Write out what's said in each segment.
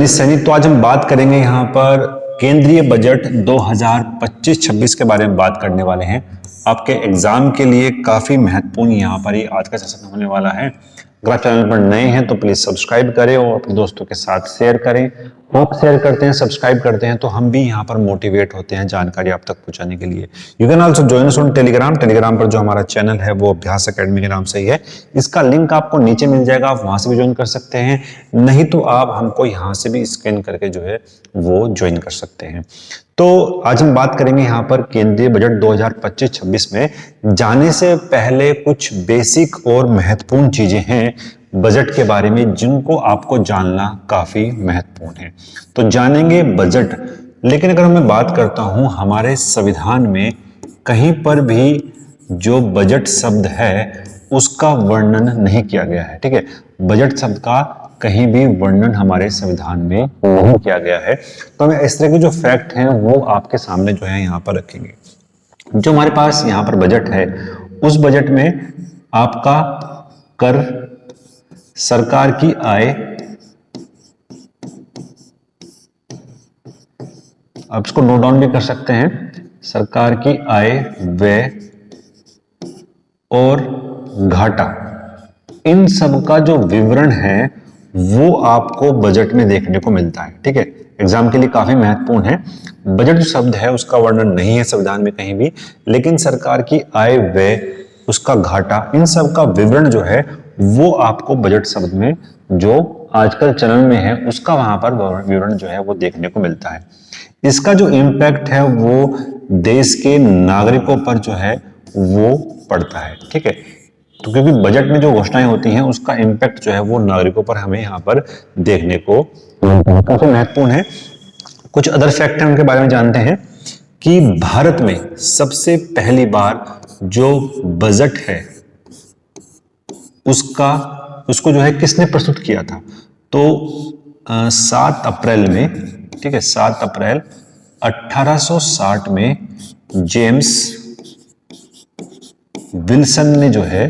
सैनी। तो आज हम बात करेंगे यहाँ पर केंद्रीय बजट 2025-26 के बारे में बात करने वाले हैं। आपके एग्जाम के लिए काफी महत्वपूर्ण यहाँ पर ये आज का सेशन होने वाला है। अगर आप चैनल पर नए हैं तो प्लीज सब्सक्राइब करें और अपने दोस्तों के साथ शेयर करें। आप शेयर करते हैं, सब्सक्राइब करते हैं तो हम भी यहाँ पर मोटिवेट होते हैं जानकारी आप तक पहुंचाने के लिए। You can also join us on Telegram पर जो हमारा चैनल है वो अभ्यास एकेडमी के नाम से ही है। इसका लिंक आपको नीचे मिल जाएगा, आप वहां से भी ज्वाइन कर सकते हैं, नहीं तो आप हमको यहाँ से भी स्कैन करके जो है वो ज्वाइन कर सकते हैं। तो आज हम बात करेंगे यहाँ पर केंद्रीय बजट 2025-26 में। जाने से पहले कुछ बेसिक और महत्वपूर्ण चीजें हैं बजट के बारे में जिनको आपको जानना काफी महत्वपूर्ण है। तो जानेंगे बजट। लेकिन अगर मैं बात करता हूं हमारे संविधान में कहीं पर भी जो बजट शब्द है उसका वर्णन नहीं किया गया है। ठीक है, बजट शब्द का कहीं भी वर्णन हमारे संविधान में नहीं किया गया है। तो हमें इस तरह के जो फैक्ट हैं वो आपके सामने जो है यहाँ पर रखेंगे। जो हमारे पास यहाँ पर बजट है उस बजट में आपका कर, सरकार की आय, आप इसको नोट डाउन भी कर सकते हैं, सरकार की आय, व्यय और घाटा, इन सब का जो विवरण है वो आपको बजट में देखने को मिलता है। ठीक है, एग्जाम के लिए काफी महत्वपूर्ण है। बजट जो शब्द है उसका वर्णन नहीं है संविधान में कहीं भी, लेकिन सरकार की आय, व्यय, उसका घाटा, इन सब का विवरण जो है वो आपको बजट शब्द में जो आजकल चलन में है उसका वहां पर विवरण जो है वो देखने को मिलता है। इसका जो इम्पैक्ट है वो देश के नागरिकों पर जो है वो पड़ता है। ठीक है, तो क्योंकि बजट में जो घोषणाएं होती हैं उसका इम्पैक्ट जो है वो नागरिकों पर हमें यहाँ पर देखने को काफी महत्वपूर्ण है। कुछ अदर फैक्ट हैं उनके बारे में जानते हैं कि भारत में सबसे पहली बार जो बजट है उसको जो है किसने प्रस्तुत किया था? तो 7 अप्रैल में, ठीक है, 7 अप्रैल 1860 में जेम्स विल्सन ने जो है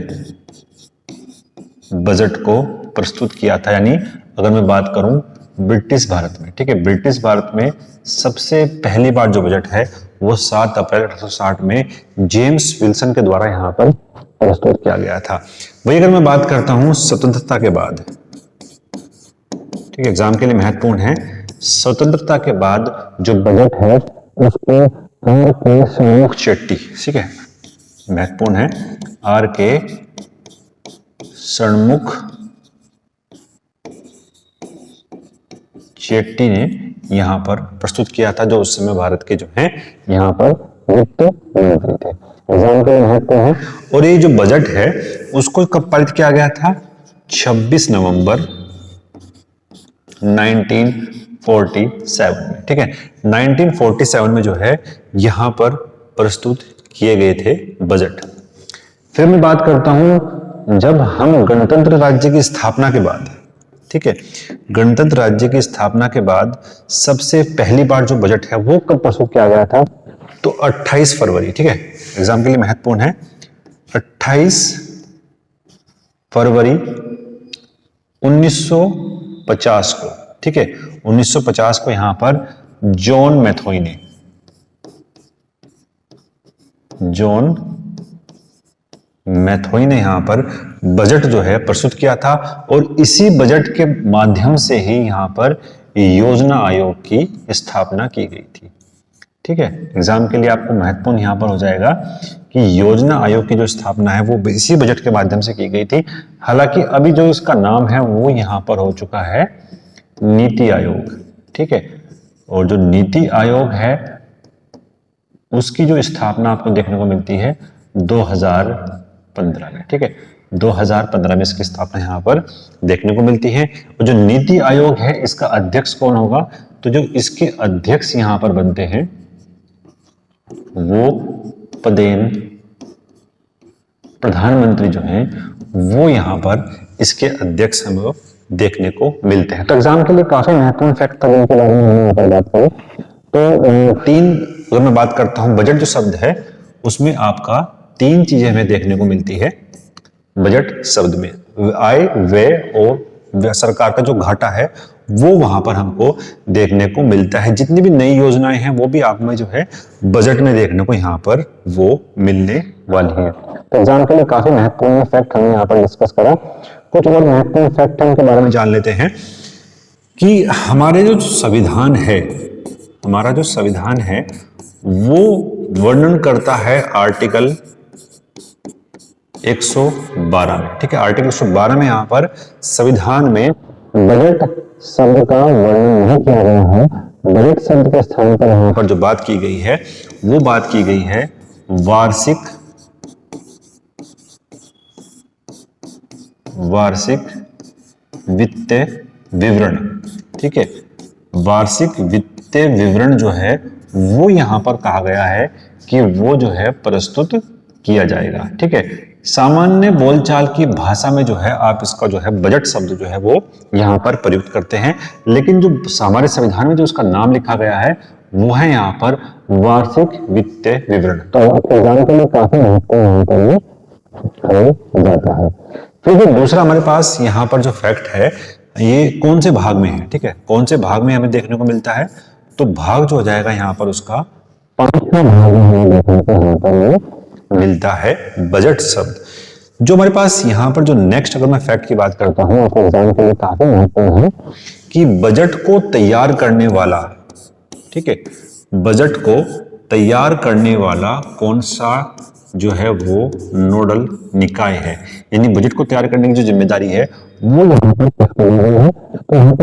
बजट को प्रस्तुत किया था। यानी अगर मैं बात करूं ब्रिटिश भारत में, ठीक है, ब्रिटिश भारत में सबसे पहली बार जो बजट है वो 7 अप्रैल 1860 में जेम्स विल्सन के द्वारा यहां पर प्रस्तुत किया गया था। वही अगर मैं बात करता हूं स्वतंत्रता के बाद, ठीक है, एग्जाम के लिए महत्वपूर्ण है, स्वतंत्रता के बाद जो बजट है उसको आर के षणमुख चेट्टी, ठीक है, महत्वपूर्ण है, आर के षणमुख चेट्टी ने यहां पर प्रस्तुत किया था, जो उस समय भारत के जो हैं यहां पर वित्त मंत्री थे। एग्जाम के महत्व है। और ये जो बजट है उसको कब पारित किया गया था? 26 नवंबर 1947 में। ठीक है, 1947 में जो है यहां पर प्रस्तुत किए गए थे बजट। फिर मैं बात करता हूं जब हम गणतंत्र राज्य की स्थापना के बाद, ठीक है, गणतंत्र राज्य की स्थापना के बाद सबसे पहली बार जो बजट है वो कब प्रस्तुत किया गया था? तो 28 फरवरी, ठीक है, एग्जाम के लिए महत्वपूर्ण है, 28 फरवरी 1950 को, ठीक है, 1950 को यहां पर जॉन मैथोई ने यहां पर बजट जो है प्रस्तुत किया था। और इसी बजट के माध्यम से ही यहां पर योजना आयोग की स्थापना की गई थी। ठीक है, एग्जाम के लिए आपको महत्वपूर्ण यहां पर हो जाएगा कि योजना आयोग की जो स्थापना है वो इसी बजट के माध्यम से की गई थी। हालांकि अभी जो इसका नाम है वो यहां पर हो चुका है नीति आयोग। ठीक है, और जो नीति आयोग है उसकी जो स्थापना आपको देखने को मिलती है 2015 में। ठीक है, 2015 में इसकी स्थापना यहां पर देखने को मिलती है। और जो नीति आयोग है इसका अध्यक्ष कौन होगा? तो जो इसके अध्यक्ष यहां पर बनते हैं वो पदेन प्रधानमंत्री जो हैं वो यहां पर इसके अध्यक्ष हमें देखने को मिलते हैं। तो एग्जाम के लिए काफी महत्वपूर्ण फैक्ट था जिनके बारे में हमने बात करी। तो तीन, अगर मैं बात करता हूं बजट जो शब्द है उसमें आपका 3 चीजें हमें देखने को मिलती है बजट शब्द में, आय, व्यय और सरकार का जो घाटा है वो वहां पर हमको देखने को मिलता है। जितनी भी नई योजनाएं हैं वो भी आप में जो है बजट में देखने को यहाँ पर वो मिलने वाली है। तो एग्जाम के लिए काफी महत्वपूर्ण फैक्ट हमने यहाँ पर डिस्कस करा। कुछ और महत्वपूर्ण फैक्ट हम के बारे में जान लेते हैं कि हमारे जो संविधान है, हमारा जो संविधान है वो वर्णन करता है आर्टिकल 112 में। ठीक है, आर्टिकल 112 में यहाँ पर संविधान में बजट शब्द का वर्णन नहीं किया गया है। बजट शब्द के स्थान पर यहाँ पर जो बात की गई है वो बात की गई है वार्षिक वित्तीय विवरण। ठीक है, वार्षिक वित्तीय विवरण जो है वो यहां पर कहा गया है कि वो जो है प्रस्तुत किया जाएगा। ठीक है, सामान्य बोलचाल की भाषा में जो है आप इसका जो है बजट शब्द जो है वो यहां पर प्रयुक्त करते हैं, लेकिन जो हमारे संविधान में जो उसका नाम लिखा गया है वो है यहाँ पर वार्षिक वित्तीय विवरण। तो एग्जाम के लिए काफी महत्वपूर्ण हो जाता है। फिर दूसरा हमारे पास यहाँ पर जो फैक्ट है ये कौन से भाग में है। ठीक है, कौन से भाग में हमें देखने को मिलता है, तो भाग जो हो जाएगा यहाँ पर उसका 5वां भाग में देखने को यहाँ पर मिलता है बजट शब्द। जो हमारे पास यहाँ पर जो नेक्स्ट अगर मैं फैक्ट की बात करता हूँ आपको एग्जाम के लिए काफी महत्वपूर्ण है कि बजट को तैयार करने वाला, ठीक है, बजट को तैयार करने वाला कौन सा जो है वो नोडल निकाय है, यानी बजट को तैयार करने की जो जिम्मेदारी है वो यहाँ पर किसको दी गई है। तो यहाँ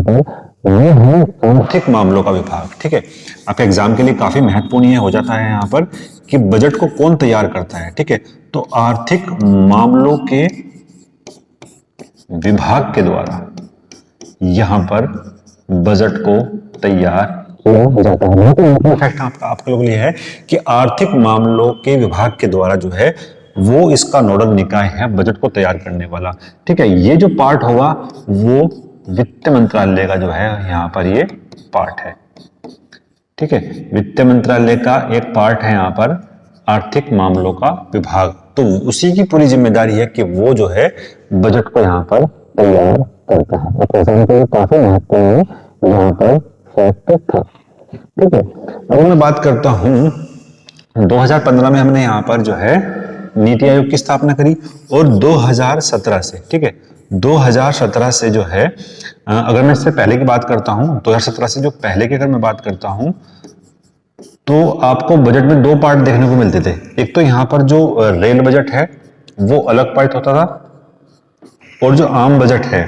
पर ये है आर्थिक मामलों का विभाग। ठीक है, आपके एग्जाम के लिए काफी महत्वपूर्ण ये हो जाता है यहाँ पर कि बजट को कौन तैयार करता है। ठीक है, तो आर्थिक मामलों के विभाग के द्वारा यहाँ पर बजट को तैयार किया जाता है। बहुत इंपॉर्टेंट फैक्ट आपके लोगों के लिए है कि आर्थिक मामलों के विभाग के द्वारा जो है वो इसका नोडल निकाय है बजट को तैयार करने वाला। ठीक है, ये जो पार्ट होगा वो वित्त मंत्रालय का जो है यहाँ पर ये पार्ट है। ठीक है, वित्त मंत्रालय का एक पार्ट है यहाँ पर आर्थिक मामलों का विभाग, तो उसी की पूरी जिम्मेदारी है कि वो जो है बजट को यहाँ पर तैयार करता है। तो एग्जाम्पल काफी महत्वपूर्ण यहाँ पर फैक्ट था। ठीक है, अब मैं बात करता हूँ 2015 में हमने यहाँ पर जो है नीति आयोग की स्थापना करी और 2017 से, ठीक है, 2017 से जो है अगर मैं इससे पहले की बात करता हूं 2017 से जो पहले की अगर मैं बात करता हूं तो आपको बजट में दो पार्ट देखने को मिलते थे। एक तो यहाँ पर जो रेल बजट है वो अलग पार्ट होता था और जो आम बजट है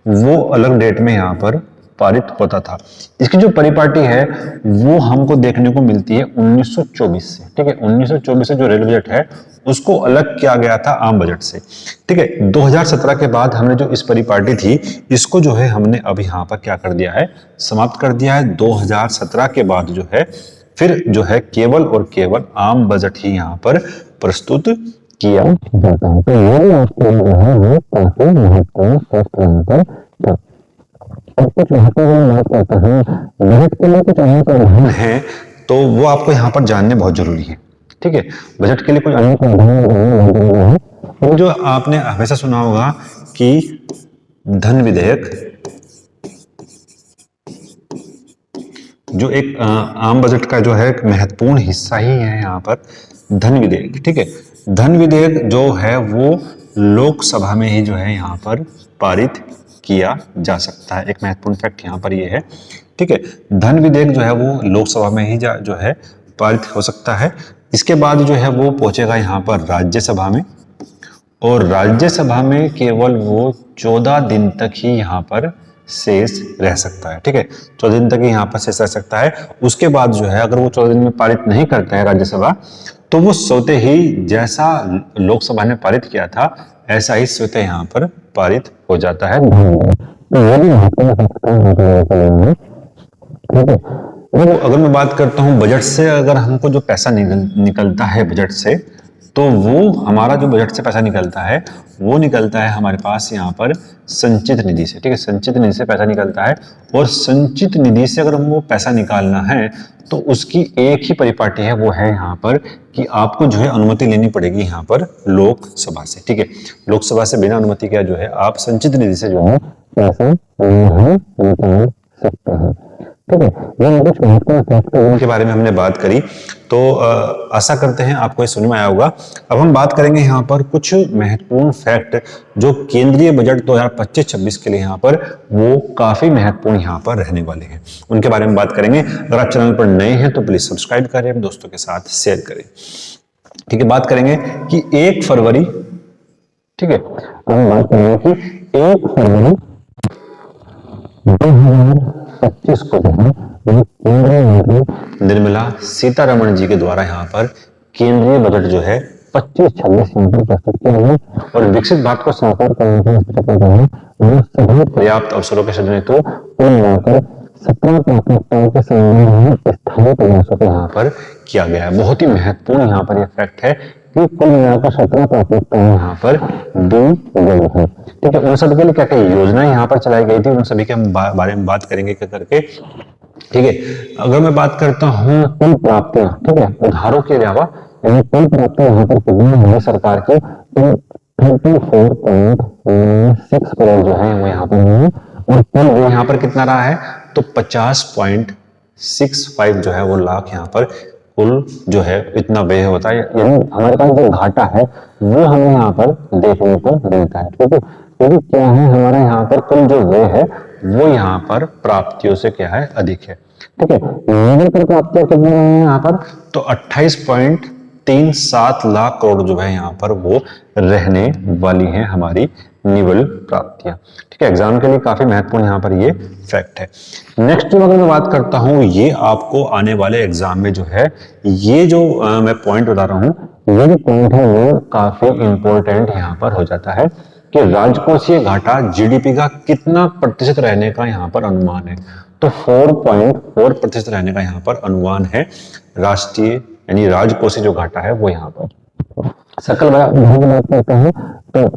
वो अलग डेट में यहाँ पर पारित होता था। इसकी जो परिपाटी है वो हमको देखने को मिलती है 1924 से। ठीक है, 1924 से जो रेल बजट है उसको अलग किया गया था आम बजट से। ठीक है, 2017 के बाद हमने जो इस परिपाटी थी इसको जो है हमने अब यहाँ पर क्या कर दिया है, समाप्त कर दिया है। 2017 के बाद जो है फिर जो है केवल और केवल आम बजट ही यहाँ पर प्रस्तुत किया जाता है। तो ये भी आपके लिए जो है वो काफी महत्वपूर्ण फैक्ट यहाँ पर था। और कुछ महत्वपूर्ण बात करता है बजट के लिए कुछ अन्य प्रावधान है तो वो आपको यहाँ पर जानने बहुत जरूरी है। ठीक है, बजट के लिए कुछ अन्य प्रावधान बहुत जरूरी है। वो जो आपने हमेशा सुना होगा कि धन विधेयक जो एक आम बजट का जो है एक महत्वपूर्ण हिस्सा ही है यहाँ पर धन विधेयक। ठीक है, धन विधेयक जो है वो लोकसभा में ही जो है यहाँ पर पारित किया जा सकता है। एक महत्वपूर्ण फैक्ट यहाँ पर ये है। ठीक है, धन विधेयक जो है वो लोकसभा में ही जो है पारित हो सकता है। इसके बाद जो है वो पहुंचेगा यहाँ पर राज्यसभा में और राज्यसभा में केवल वो 14 दिन तक ही यहाँ पर शेष रह सकता है। ठीक है, 14 दिन तक ही यहाँ पर शेष रह सकता है। उसके बाद जो है अगर वो 14 दिन में पारित नहीं करता है राज्यसभा तो वो स्वतः ही जैसा लोकसभा ने पारित किया था ऐसा ही स्वतः यहाँ पर पारित हो जाता है। अगर मैं बात करता हूँ बजट से, अगर हमको जो पैसा निकलता है बजट से तो वो हमारा जो बजट से पैसा निकलता है वो निकलता है हमारे पास यहाँ पर संचित निधि से। ठीक है, संचित निधि से पैसा निकलता है, और संचित निधि से अगर हमको पैसा निकालना है तो उसकी एक ही परिपाटी है, वो है यहाँ पर कि आपको जो है अनुमति लेनी पड़ेगी यहाँ पर लोकसभा से। ठीक है, लोकसभा से बिना अनुमति के जो है आप संचित निधि से जो है पैसा नहीं निकाल सकते हैं। ठीक है, ये कुछ महत्वपूर्ण फैक्टर के बारे में हमने बात करी, तो आशा करते हैं आपको ये समझ में आया होगा। अब हम बात करेंगे यहाँ पर कुछ महत्वपूर्ण फैक्ट जो केंद्रीय बजट 2025-26 के लिए यहाँ पर वो काफी महत्वपूर्ण यहाँ पर रहने वाले हैं, उनके बारे में बात करेंगे। अगर आप चैनल पर नए हैं तो प्लीज सब्सक्राइब करें, दोस्तों के साथ शेयर करें। ठीक है, बात करेंगे कि 1 फरवरी, ठीक है, हम बात करेंगे कि 1 फरवरी 2025 को जो है केंद्रीय मंत्री निर्मला सीतारमण जी के द्वारा यहाँ पर केंद्रीय बजट जो है 25-26 यहाँ पर प्रस्तुत किया गया, और विकसित भारत को साकार करने के लिए जो है वो सभी पर्याप्त अवसरों के सृजन हेतु कुल मिलाकर 17 प्राथमिकताओं के संबंध में स्थायी प्रयासों को यहाँ पर किया गया है। बहुत ही महत्वपूर्ण यहाँ पर यह फैक्ट है कि कुल मिलाकर 17 प्राथमिकताएं यहाँ पर दी गई है। ठीक है, उन सभी के लिए क्या क्या योजनाएं यहाँ पर चलाई गई थी, उन सभी के हम बारे में बात करेंगे क्या करके। ठीक है, अगर मैं बात करता हूँ कुल प्राप्तियां, ठीक है, उधारों के अलावा यानी कुल प्राप्तियां यहाँ पर कितनी है सरकार की, तो 34.6 करोड़ जो है वो यहाँ पर है, और कुल वो यहाँ पर कितना रहा है तो 50.65 जो है वो लाख यहाँ पर कुल जो है इतना व्यय होता है। यानी हमारे पास जो घाटा है वो हमें यहाँ पर देखने को मिलता है, क्योंकि क्या है हमारा यहाँ पर कुल जो व्यय है वो यहाँ पर प्राप्तियों से क्या है अधिक है। ठीक है, निवल कर प्राप्तियां कितनी रही है यहाँ पर तो 28.37 लाख करोड़ जो है यहाँ पर वो रहने वाली है हमारी निवल प्राप्तियां। ठीक है, एग्जाम के लिए काफी महत्वपूर्ण यहाँ पर ये फैक्ट है। नेक्स्ट अगर मैं बात करता हूँ, ये आपको आने वाले एग्जाम में जो है ये जो मैं पॉइंट बता रहा हूँ, ये जो पॉइंट है वो काफी इंपॉर्टेंट यहाँ पर हो जाता है कि राजकोषीय घाटा जीडीपी का कितना प्रतिशत रहने का यहाँ पर अनुमान है, तो 4.4% रहने का यहाँ पर अनुमान है राष्ट्रीय यानी राजकोषीय जो घाटा है वो यहाँ पर। सकल बात करते हैं तो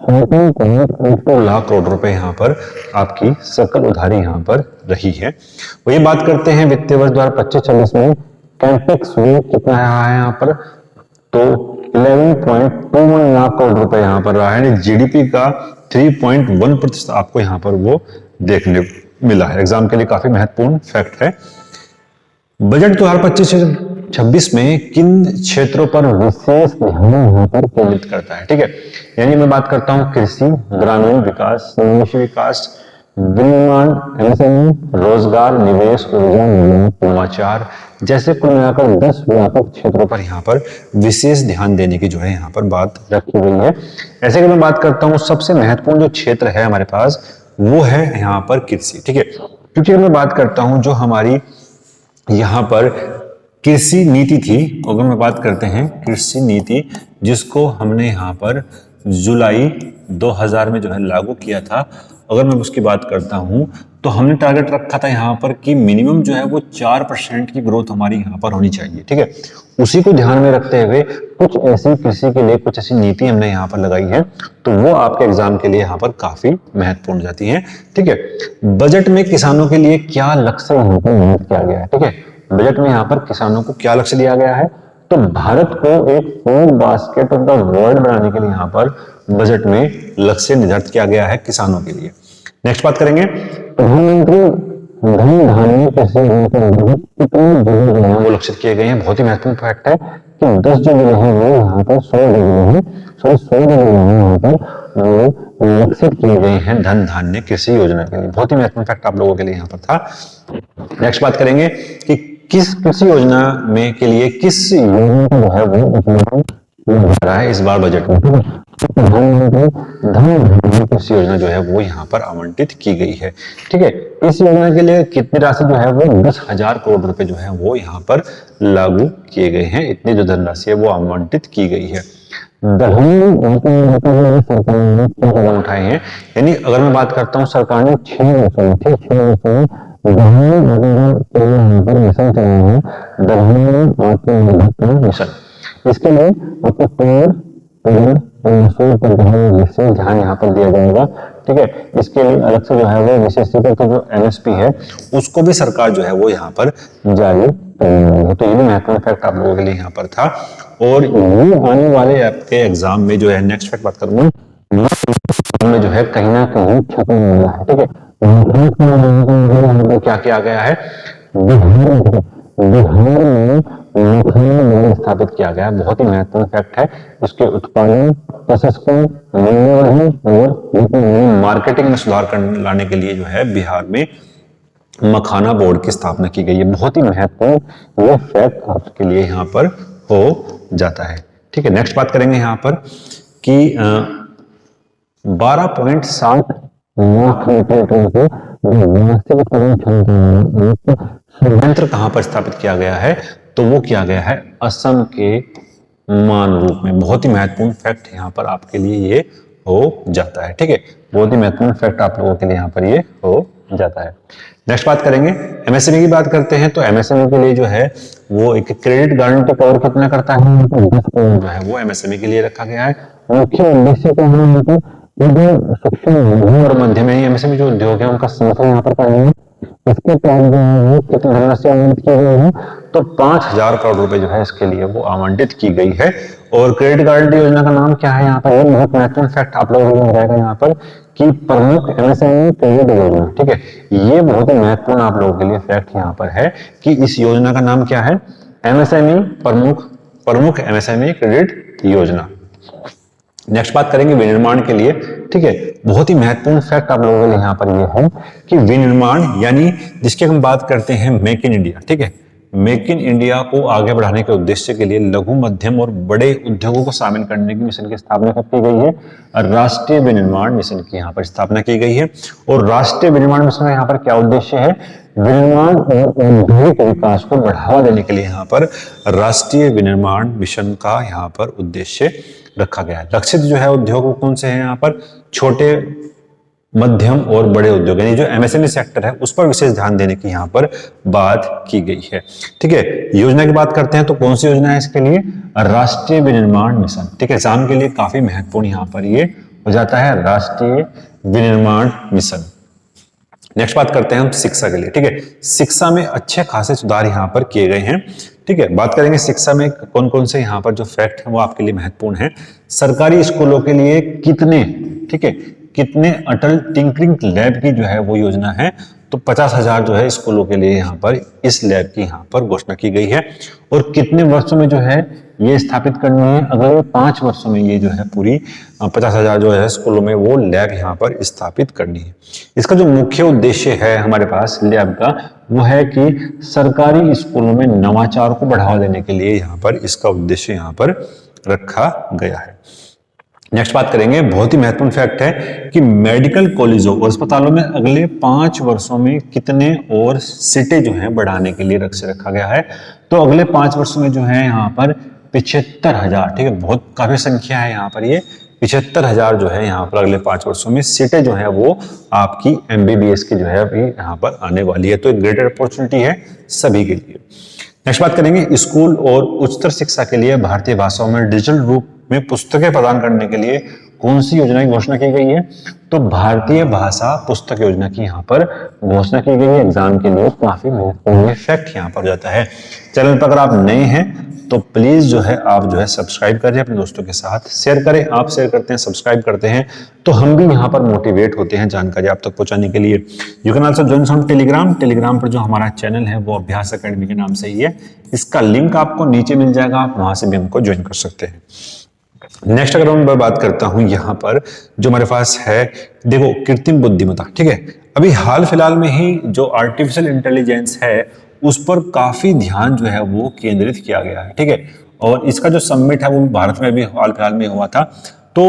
14.82 लाख करोड़ रुपए यहाँ पर आपकी सकल उधारी यहाँ पर रही है। वही बात करते हैं वित्तीय वर्ष 2025-26 में कैपेक्स में कितना रहा है यहाँ पर तो 11.21 लाख करोड़ रुपए यहाँ पर रहा है, जीडीपी का 3.1% आपको यहाँ पर वो देखने मिला है। एग्जाम के लिए काफी महत्वपूर्ण फैक्ट है। बजट 2025-26 में किन क्षेत्रों पर विशेष ध्यान यहाँ पर केंद्रित करता है। ठीक है, यानी मैं बात करता हूँ कृषि, ग्रामीण विकास, निवेश विकास, विनिर्माण, एमएसएमई, रोजगार, निवेश, ऊर्जा, नवाचार जैसे कुल मिलाकर 10 व्यापक क्षेत्रों पर यहाँ पर विशेष ध्यान देने की जो है यहाँ पर बात रखी गई है। ऐसे कि मैं बात करता हूँ सबसे महत्वपूर्ण जो क्षेत्र है हमारे पास वो है यहाँ पर कृषि। ठीक है, क्योंकि मैं बात करता हूँ जो हमारी यहाँ पर कृषि नीति थी, अगर मैं बात करते हैं कृषि नीति जिसको हमने यहाँ पर जुलाई 2000 में जो है लागू किया था, अगर मैं उसकी बात करता हूं तो हमने टारगेट रखा था यहाँ पर कि मिनिमम जो है वो 4% की ग्रोथ हमारी यहाँ पर होनी चाहिए। ठीक है, उसी को ध्यान में रखते हुए कुछ ऐसी कृषि के लिए कुछ ऐसी नीति हमने यहाँ पर लगाई है, तो वो आपके एग्जाम के लिए यहाँ पर काफी महत्वपूर्ण जाती है। ठीक है, बजट में किसानों के लिए क्या लक्ष्य यहाँ पर नियत किया गया है। ठीक है, बजट में यहाँ पर किसानों को क्या लक्ष्य दिया गया है तो भारत को एक food basket of the world बनाने के लिए यहाँ पर बजट में लक्ष्य निर्धारित किया गया है किसानों के लिए। नेक्स्ट बात करेंगे प्रधानमंत्री धन धान्य कृषि कितने जिले जो है वो लक्षित किए गए हैं। बहुत ही महत्वपूर्ण फैक्ट है कि 10 जो जिले हैं वो यहाँ पर 100 जिले हैं, 100 जिले यहाँ पर वो लक्षित किए गए हैं धन धान्य कृषि योजना के लिए। बहुत ही महत्वपूर्ण फैक्ट आप लोगों के लिए यहाँ पर था। नेक्स्ट बात करेंगे कि किस कृषि योजना में के लिए किस योजना का जो है वो उपयोग किया जा रहा है इस बार बजट में। प्रधानमंत्री धन धान्य कृषि योजना जो है वो यहाँ पर आवंटित की गई है। ठीक है, इस योजना के लिए कितनी राशि जो है वो 10,000 करोड़ रुपए जो है वो यहाँ पर लागू किए गए हैं। इतनी जो धनराशि है वो आवंटित की गई है। सरकार ने क्या कदम उठाए हैं, यानी अगर मैं बात करता हूँ सरकार ने 6 वर्षों में मिशन चलाया है, प्रधानमंत्री आत्मनिर्भर मिशन। इसके लिए आपको पर विशेष ध्यान यहाँ पर दिया जाएगा। ठीक है, इसके लिए अलग से जो है वो विशेष रूप से जो एमएसपी है उसको भी सरकार जो है वो यहाँ पर जारी करेगी। तो ये भी महत्वपूर्ण फैक्ट आप लोगों के लिए यहाँ पर था। और ये आने वाले आपके एग्जाम में जो है, नेक्स्ट फैक्ट बात करूंगा में जो है कहीं ना कहीं छपने वाला है। ठीक है, क्या किया गया है, बिहार में मखाना स्थापित किया गया है। बहुत ही महत्वपूर्ण फैक्ट है। उसके उत्पादन, प्रसंस्करण, मूल्यवर्धन और मार्केटिंग में सुधार लाने के लिए जो है बिहार में मखाना बोर्ड की स्थापना की गई है। बहुत ही महत्वपूर्ण ये फैक्ट आपके लिए यहाँ पर हो जाता है। ठीक है, नेक्स्ट बात करेंगे यहाँ पर कि 12.7 लाख मीट्रिक टन के वास्तविक उत्पादन क्षमता संयंत्र कहां पर स्थापित किया गया है, तो वो किया गया है असम के मानरूप में। बहुत ही महत्वपूर्ण फैक्ट यहाँ पर आपके लिए ये हो जाता है। ठीक है, बहुत ही महत्वपूर्ण फैक्ट आप लोगों के लिए यहाँ पर ये हो जाता है। नेक्स्ट बात करेंगे एमएसएमई की बात करते हैं। तो एमएसएमई के लिए जो है वो एक क्रेडिट गारंटी पावर कितना करता है, 10 करोड़ जो है वो एमएसएमई के लिए रखा गया है। मुख्य उद्देश्य क्या है, जो सूक्ष्म लघु और मध्यम एमएसएमई जो उद्योग है उनका समर्थन यहाँ पर करना है। इसके तहत जो है कितनी धनराशि आवंटित की गई है, तो 5,000 करोड़ रुपए जो है इसके लिए वो आवंटित की गई है। और क्रेडिट गारंटी योजना का नाम क्या है यहाँ पर, ये बहुत महत्वपूर्ण फैक्ट आप लोगों को रहेगा यहाँ पर कि प्रमुख एमएसएमई क्रेडिट योजना। ठीक है, ये बहुत ही महत्वपूर्ण आप लोगों के लिए फैक्ट यहाँ पर है कि इस योजना का नाम क्या है, एमएसएमई प्रमुख एमएसएमई क्रेडिट योजना। नेक्स्ट बात करेंगे विनिर्माण के लिए। ठीक है, बहुत ही महत्वपूर्ण फैक्ट आप लोगों के लिए यहाँ पर ये है कि विनिर्माण यानी जिसकी हम बात करते हैं मेक इन इंडिया। ठीक है, मेक इन इंडिया को आगे बढ़ाने के उद्देश्य के लिए लघु मध्यम और बड़े उद्योगों को शामिल करने की मिशन की स्थापना कब की गई है, राष्ट्रीय विनिर्माण मिशन की यहाँ पर स्थापना की गई है। और राष्ट्रीय विनिर्माण मिशन का यहाँ पर क्या उद्देश्य है, विनिर्माण और औद्योगिक विकास को बढ़ावा देने के लिए यहाँ पर राष्ट्रीय विनिर्माण मिशन का यहाँ पर उद्देश्य रखा गया है। लक्षित जो है उद्योग कौन से हैं यहाँ पर, छोटे मध्यम और बड़े उद्योग यानी जो एमएसएमई सेक्टर है उस पर विशेष ध्यान देने की यहाँ पर बात की गई है। ठीक है, योजना की बात करते हैं तो कौन सी योजना है इसके लिए, राष्ट्रीय विनिर्माण मिशन। ठीक है, एग्जाम के लिए काफी महत्वपूर्ण यहाँ पर ये हो जाता है, राष्ट्रीय विनिर्माण मिशन। नेक्स्ट बात करते हैं हम शिक्षा के लिए। ठीक है, शिक्षा में अच्छे खासे सुधार यहाँ पर किए गए हैं। ठीक है, बात करेंगे शिक्षा में कौन कौन से यहाँ पर जो फैक्ट हैं वो आपके लिए महत्वपूर्ण है। सरकारी स्कूलों के लिए कितने, ठीक है, कितने अटल टिंकरिंग लैब की जो है वो योजना है, तो 50,000 जो है स्कूलों के लिए यहाँ पर इस लैब की यहाँ पर घोषणा की गई है। और कितने वर्षों में जो है ये स्थापित करनी है, अगले 5 वर्षों में ये जो है पूरी 50,000 जो है स्कूलों में वो लैब यहाँ पर स्थापित करनी है। इसका जो मुख्य उद्देश्य है हमारे पास लैब का, वो है कि सरकारी स्कूलों में नवाचार को बढ़ावा देने के लिए यहाँ पर इसका उद्देश्य यहाँ पर रखा गया है। नेक्स्ट बात करेंगे, बहुत ही महत्वपूर्ण फैक्ट है कि मेडिकल कॉलेजों और अस्पतालों में अगले 5 वर्षों में कितने और सीटें जो हैं बढ़ाने के लिए रखा गया है। तो अगले 5 वर्षों में जो है यहाँ पर 75,000, ठीक है, बहुत काफी संख्या है यहाँ पर, ये 75,000 जो है यहाँ पर अगले 5 वर्षों में सीटें जो है वो आपकी एमबीबीएस की जो है अभी यहाँ पर आने वाली है। तो एक ग्रेटर अपॉर्चुनिटी है सभी के लिए। नेक्स्ट बात करेंगे स्कूल और उच्चतर शिक्षा के लिए भारतीय भाषाओं में डिजिटल रूप में पुस्तकें प्रदान करने के लिए कौन सी योजना की घोषणा की गई है, तो भारतीय भाषा पुस्तक योजना की यहाँ पर घोषणा की गई है। एग्जाम के लिए काफी महत्वपूर्ण फैक्ट यहाँ पर जाता है। चैनल पर अगर आप नए हैं तो प्लीज जो है आप जो है सब्सक्राइब करें, अपने दोस्तों के साथ शेयर करें। आप शेयर करते हैं, सब्सक्राइब करते हैं तो हम भी यहाँ पर मोटिवेट होते हैं जानकारी आप तक पहुंचाने के लिए। You can also join on Telegram पर जो हमारा चैनल है वो अभ्यास अकेडमी के नाम से ही है। इसका लिंक आपको नीचे मिल जाएगा, आप वहां से भी हमको ज्वाइन कर सकते हैं। नेक्स्ट अगर मैं बात करता हूं यहाँ पर जो हमारे पास है, देखो कृत्रिम बुद्धिमत्ता। ठीक है, अभी हाल फिलहाल में ही जो आर्टिफिशियल इंटेलिजेंस है उस पर काफी ध्यान जो है वो केंद्रित किया गया है। ठीक है, और इसका जो समिट है वो भारत में भी हाल फिलहाल में हुआ था। तो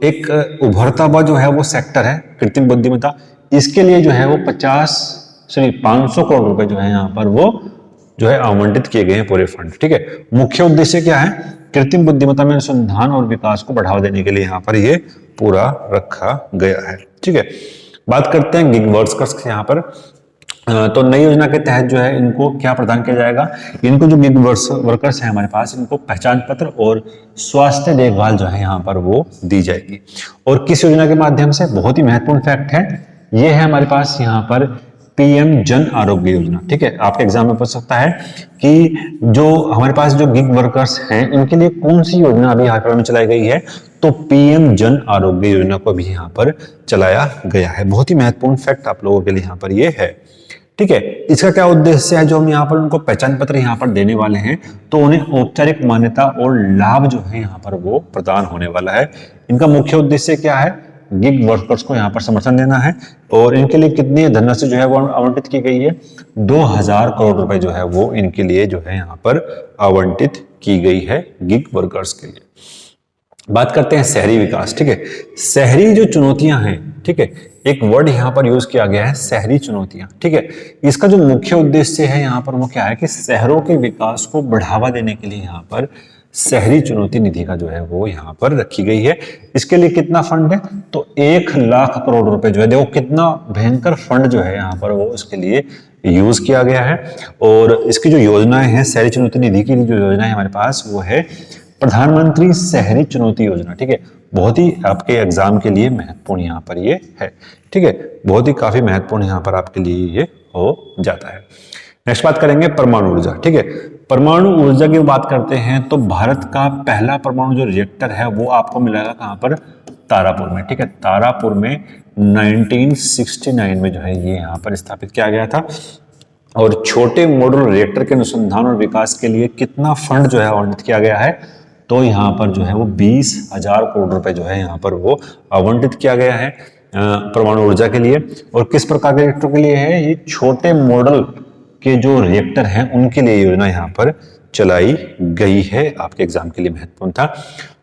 एक उभरता हुआ जो है वो सेक्टर है कृत्रिम बुद्धिमत्ता। इसके लिए जो है वो 500 करोड़ रुपए जो है यहाँ पर वो जो है आवंटित किए गए हैं पूरे फंड। ठीक है, मुख्य उद्देश्य क्या है, कृत्रिम बुद्धिमत्ता में अनुसंधान और विकास को बढ़ावा देने के लिए यहाँ पर ये पूरा रखा गया है। ठीक है, बात करते हैं गिग वर्कर्स यहाँ पर। तो नई योजना के तहत जो है इनको क्या प्रदान किया जाएगा, इनको जो गिग वर्कर्स हैं हमारे पास, इनको पहचान पत्र और स्वास्थ्य देखभाल जो है यहाँ पर वो दी जाएगी। और किस योजना के माध्यम से, बहुत ही महत्वपूर्ण फैक्ट है, ये है हमारे पास यहाँ पर पीएम जन आरोग्य योजना। ठीक है, आपके एग्जाम में पूछ सकता है कि जो हमारे पास जो गिग वर्कर्स हैं इनके लिए कौन सी योजना अभी हाल फिलहाल में चलाई गई है, तो पीएम जन आरोग्य योजना को भी यहाँ पर चलाया गया है। बहुत ही महत्वपूर्ण फैक्ट आप लोगों के लिए यहाँ पर ये है। ठीक है, इसका क्या उद्देश्य है, जो हम यहाँ पर उनको पहचान पत्र यहाँ पर देने वाले हैं तो उन्हें औपचारिक मान्यता और लाभ जो है यहाँ पर वो प्रदान होने वाला है। इनका मुख्य उद्देश्य क्या है, गिग वर्कर्स को यहाँ पर समर्थन देना है। और इनके लिए कितनी धनराशि जो है वो आवंटित की गई है, 2000 करोड़ रुपए जो है वो इनके लिए जो है यहाँ पर आवंटित की गई है गिग वर्कर्स के लिए। बात करते हैं शहरी विकास। ठीक है, शहरी जो चुनौतियां हैं, ठीक है, एक वर्ड यहाँ पर यूज किया गया है शहरी चुनौतियां। ठीक है, इसका जो मुख्य उद्देश्य है यहाँ पर वो क्या है कि शहरों के विकास को बढ़ावा देने के लिए यहाँ पर शहरी चुनौती निधि का जो है वो यहाँ पर रखी गई है। इसके लिए कितना फंड है, तो 1,00,000 करोड़ रुपए जो है, देखो कितना भयंकर फंड जो है यहाँ पर वो इसके लिए यूज किया गया है। और इसकी जो योजनाएं हैं, शहरी चुनौती निधि की जो योजना है हमारे पास वो है प्रधानमंत्री शहरी चुनौती योजना। ठीक है, बहुत ही आपके एग्जाम के लिए महत्वपूर्ण यहाँ पर ये है। ठीक है, बहुत ही काफी महत्वपूर्ण यहाँ पर आपके लिए ये हो जाता है। नेक्स्ट बात करेंगे परमाणु ऊर्जा। ठीक है, परमाणु ऊर्जा की बात करते हैं तो भारत का पहला परमाणु जो रिएक्टर है वो आपको मिलेगा कहाँ पर, तारापुर में। ठीक है, तारापुर में 1969 में जो है ये यहाँ पर स्थापित किया गया था। और छोटे मॉड्यूलर रिएक्टर के अनुसंधान और विकास के लिए कितना फंड जो है आवंटित किया गया है, तो यहाँ पर जो है वो 20,000 करोड़ रुपए जो है यहाँ पर वो आवंटित किया गया है परमाणु ऊर्जा के लिए। और किस प्रकार के रिएक्टर के लिए है, ये छोटे मॉडल के जो रिएक्टर हैं उनके लिए योजना यहाँ पर चलाई गई है। आपके एग्जाम के लिए महत्वपूर्ण था।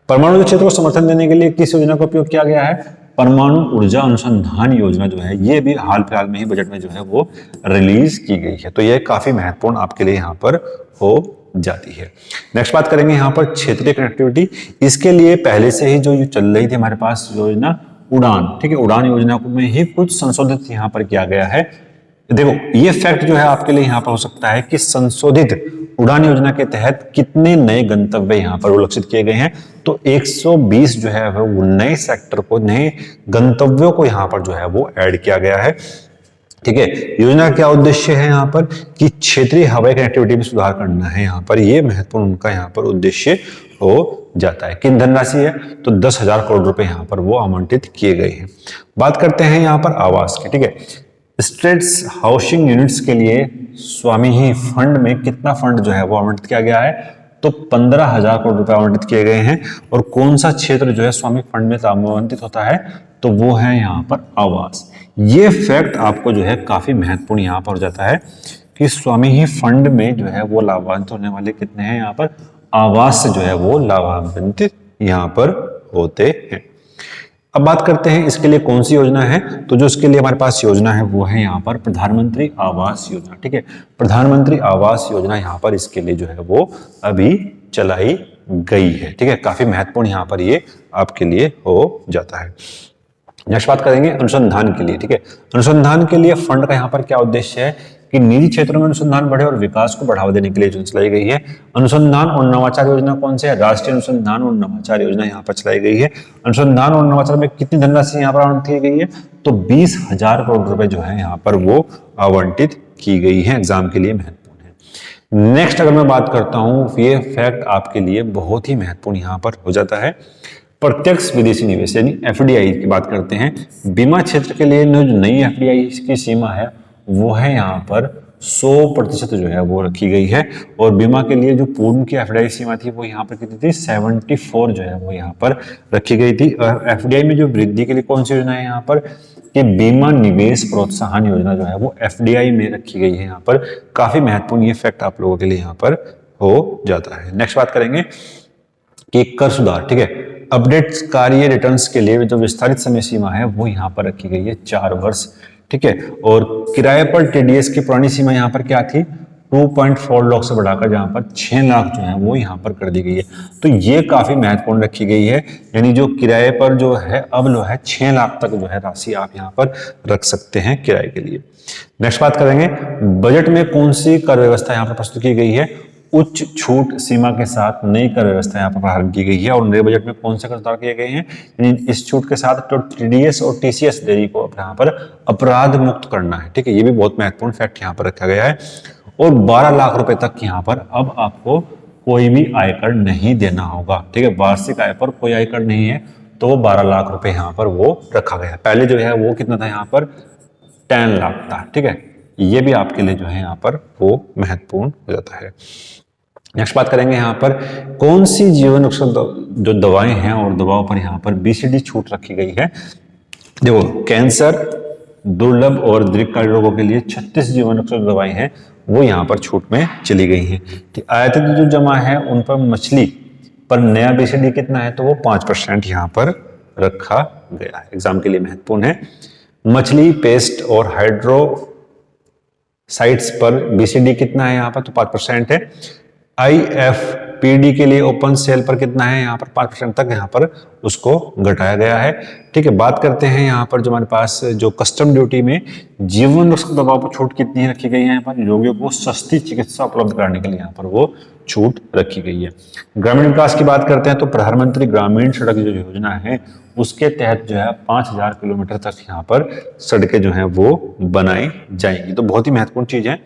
परमाणु क्षेत्र को समर्थन देने के लिए किस योजना का उपयोग किया गया है, परमाणु ऊर्जा अनुसंधान योजना जो है ये भी हाल फिलहाल में ही बजट में जो है वो रिलीज की गई है। तो ये काफी महत्वपूर्ण आपके लिए यहाँ पर हो जाती है। नेक्स्ट बात करेंगे यहाँ पर क्षेत्रीय कनेक्टिविटी। इसके लिए पहले से ही जो चल रही थी हमारे पास योजना उड़ान। ठीक है, उड़ान योजना में ही कुछ संशोधित यहाँ पर किया गया है। देखो ये फैक्ट जो है आपके लिए यहाँ पर हो सकता है कि संशोधित उड़ान योजना के तहत कितने नए गंतव्य यहाँ पर लक्षित किए गए हैं, तो 120 जो है वो नए सेक्टर को, नए गंतव्यों को यहाँ पर जो है वो ऐड किया गया है। ठीक है, योजना का क्या उद्देश्य है यहाँ पर कि क्षेत्रीय हवाई कनेक्टिविटी में सुधार करना है। यहाँ पर ये महत्वपूर्ण उनका यहाँ पर उद्देश्य हो जाता है। किन धनराशि है, तो 10,000 करोड़ रुपए यहाँ पर वो आवंटित किए गए हैं। बात करते हैं यहाँ पर आवास की। ठीक है, स्टेट्स हाउसिंग यूनिट्स के लिए स्वामी ही फंड में कितना फंड जो है वो आवंटित किया गया है, तो 15,000 करोड़ रुपए आवंटित किए गए हैं। और कौन सा क्षेत्र जो है स्वामी फंड में आवंटित होता है, तो वो है यहाँ पर आवास। ये फैक्ट आपको जो है काफी महत्वपूर्ण यहाँ पर हो जाता है कि स्वामी ही फंड में जो है वो लाभान्वित होने वाले कितने हैं, यहाँ पर आवास से जो है वो लाभान्वित यहाँ पर होते हैं। अब बात करते हैं इसके लिए कौन सी योजना है, तो जो इसके लिए हमारे पास योजना है वो है यहाँ पर प्रधानमंत्री आवास योजना। ठीक है, प्रधानमंत्री आवास योजना यहाँ पर इसके लिए जो है वो अभी चलाई गई है। ठीक है, काफी महत्वपूर्ण यहाँ पर ये आपके लिए हो जाता है। नेक्स्ट बात करेंगे अनुसंधान के लिए। ठीक है, अनुसंधान के लिए फंड का यहाँ पर क्या उद्देश्य है कि निजी क्षेत्रों में अनुसंधान बढ़े और विकास को बढ़ावा देने के लिए योजना चलाई गई है। अनुसंधान और नवाचार योजना कौन से है, राष्ट्रीय अनुसंधान और नवाचार योजना यहाँ पर चलाई गई है। अनुसंधान और नवाचार में कितनी धनराशि यहाँ पर आवंटित की गई है, तो 20,000 करोड़ रुपए जो है यहाँ पर वो आवंटित की गई है। एग्जाम के लिए महत्वपूर्ण है। नेक्स्ट अगर मैं बात करता हूँ, ये फैक्ट आपके लिए बहुत ही महत्वपूर्ण यहाँ पर हो जाता है, प्रत्यक्ष विदेशी निवेश यानी एफडीआई की बात करते हैं। बीमा क्षेत्र के लिए जो नई एफडीआई की सीमा है वो है यहाँ पर 100% जो है वो रखी गई है। और बीमा के लिए जो पूर्व की एफडीआई सीमा थी वो यहाँ पर कितनी थी, 74 जो है वो यहाँ पर रखी गई थी। और एफडीआई में जो वृद्धि के लिए कौन सी योजना है यहाँ पर, कि बीमा निवेश प्रोत्साहन योजना जो है वो एफडीआई में रखी गई है। यहाँ पर काफी महत्वपूर्ण ये फैक्ट आप लोगों के लिए यहाँ पर हो जाता है। नेक्स्ट बात करेंगे कि कर सुधार। ठीक है, अपडेट कार्य रिटर्न्स के लिए जो विस्तारित समय सीमा है वो यहाँ पर रखी गई है 4 वर्ष। ठीक है, और किराए पर टीडीएस की पुरानी सीमा यहाँ पर क्या थी, 2.4 लाख से बढ़ाकर जहां पर 6 लाख जो है वो यहाँ पर कर दी गई है। तो ये काफी महत्वपूर्ण रखी गई है, यानी जो किराए पर जो है अब जो है 6 लाख तक जो है राशि आप यहाँ पर रख सकते हैं किराए के लिए। नेक्स्ट बात करेंगे, बजट में कौन सी कर व्यवस्था यहाँ पर प्रस्तुत की गई है। उच्च छूट सीमा के साथ नई कर व्यवस्था यहाँ पर प्रारंभ की गई है। और नए बजट में कौन से कर सुधार किए गए हैं, इस छूट के साथ तो टीडीएस और टीसीएस देरी को यहाँ पर अपराध मुक्त करना है। ठीक है, ये भी बहुत महत्वपूर्ण फैक्ट यहाँ पर रखा गया है। और 12 लाख रुपए तक यहाँ पर अब आपको कोई भी आयकर नहीं देना होगा। ठीक है, वार्षिक आय पर कोई आयकर नहीं है, तो वो 12 लाख रुपए यहाँ पर वो रखा गया है। पहले जो है वो कितना था यहाँ पर 10 लाख था। ठीक है, ये भी आपके लिए जो है यहाँ पर वो महत्वपूर्ण हो जाता है। नेक्स्ट बात करेंगे यहाँ पर कौन सी जीवन रक्षक जो दवाएं हैं और दवाओं पर यहाँ पर बीसीडी छूट रखी गई है। देखो, कैंसर, दुर्लभ और दीर्घकालिक रोगों के लिए 36 जीवन रक्षक दवाएं हैं वो यहाँ पर छूट में चली गई हैं। आयातित जो जमा है उन पर मछली पर नया बीसीडी कितना है, तो वो 5% यहाँ पर रखा गया है। एग्जाम के लिए महत्वपूर्ण है। मछली, पेस्ट और हाइड्रोसाइट्स पर बीसीडी कितना है यहाँ पर, तो 5% है। आईएफपीडी के लिए ओपन सेल पर कितना है यहाँ पर 5% तक यहाँ पर उसको घटाया गया है। ठीक है, बात करते हैं यहाँ पर जो हमारे पास जो कस्टम ड्यूटी में जीवन रक्षक दवाओं पर छूट कितनी रखी गई है। यहाँ पर रोगियों को सस्ती चिकित्सा उपलब्ध कराने के लिए यहाँ पर वो छूट रखी गई है। ग्रामीण विकास की बात करते हैं तो प्रधानमंत्री ग्रामीण सड़क जो योजना है उसके तहत जो है 5000 किलोमीटर तक यहाँ पर सड़कें जो है वो बनाई जाएंगी। तो बहुत ही महत्वपूर्ण चीज है।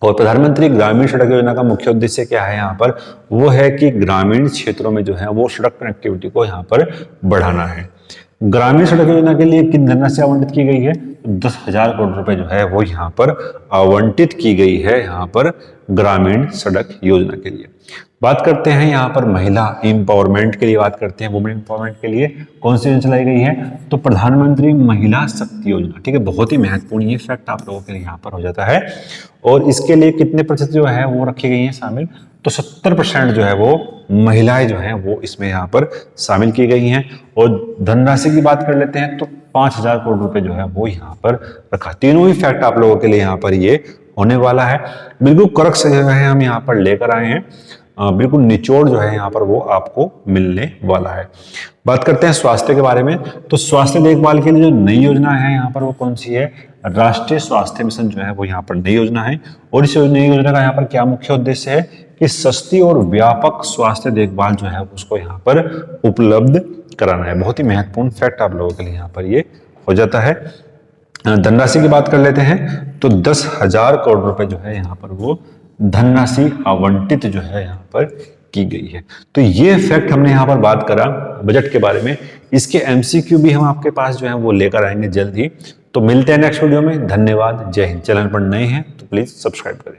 और प्रधानमंत्री ग्रामीण सड़क योजना का मुख्य उद्देश्य क्या है यहाँ पर, वो है कि ग्रामीण क्षेत्रों में जो है वो सड़क कनेक्टिविटी को यहाँ पर बढ़ाना है। ग्रामीण सड़क योजना के लिए कितनी धनराशि आवंटित की गई है, 10,000 करोड़ रुपए जो है वो यहाँ पर आवंटित की गई है यहाँ पर ग्रामीण सड़क योजना के लिए। बात करते हैं यहाँ पर महिला एम्पावरमेंट के लिए, बात करते हैं वुमेन एम्पावरमेंट के लिए कौन सी योजना चलाई गई है, तो प्रधानमंत्री महिला शक्ति योजना। ठीक है, बहुत ही महत्वपूर्ण ये फैक्ट आप लोगों के लिए यहाँ पर हो जाता है। और इसके लिए कितने प्रतिशत जो है वो रखी गई है शामिल, तो 70% जो है वो महिलाएं जो है वो इसमें यहाँ पर शामिल की गई हैं। और धनराशि की बात कर लेते हैं तो 5,000 करोड़ रुपए जो है वो यहाँ पर रखा। तीनों ही फैक्ट आप लोगों के लिए यहाँ पर ये होने वाला है। बिल्कुल करेक्ट जो है हम यहाँ पर लेकर आए हैं, बिल्कुल निचोड़ जो है यहाँ पर वो आपको मिलने वाला है। बात करते हैं स्वास्थ्य के बारे में, तो स्वास्थ्य देखभाल के लिए जो नई योजना है यहाँ पर वो कौन सी है, राष्ट्रीय स्वास्थ्य मिशन जो है वो यहाँ पर नई योजना है। और इस नई योजना का यहाँ पर क्या मुख्य उद्देश्य है कि सस्ती और व्यापक स्वास्थ्य देखभाल जो है उसको यहाँ पर उपलब्ध कराना है। बहुत ही महत्वपूर्ण फैक्ट आप लोगों के लिए यहाँ पर ये हो जाता है। धनराशि की बात कर लेते हैं तो 10,000 करोड़ रुपए जो है यहाँ पर वो धनराशि आवंटित जो है यहाँ पर की गई है। तो ये फैक्ट हमने यहाँ पर बात करा बजट के बारे में। इसके एमसीक्यू भी हम आपके पास जो है वो लेकर आएंगे जल्द ही। तो मिलते हैं नेक्स्ट वीडियो में। धन्यवाद, जय हिंद। चैनल पर नए हैं तो प्लीज सब्सक्राइब करें।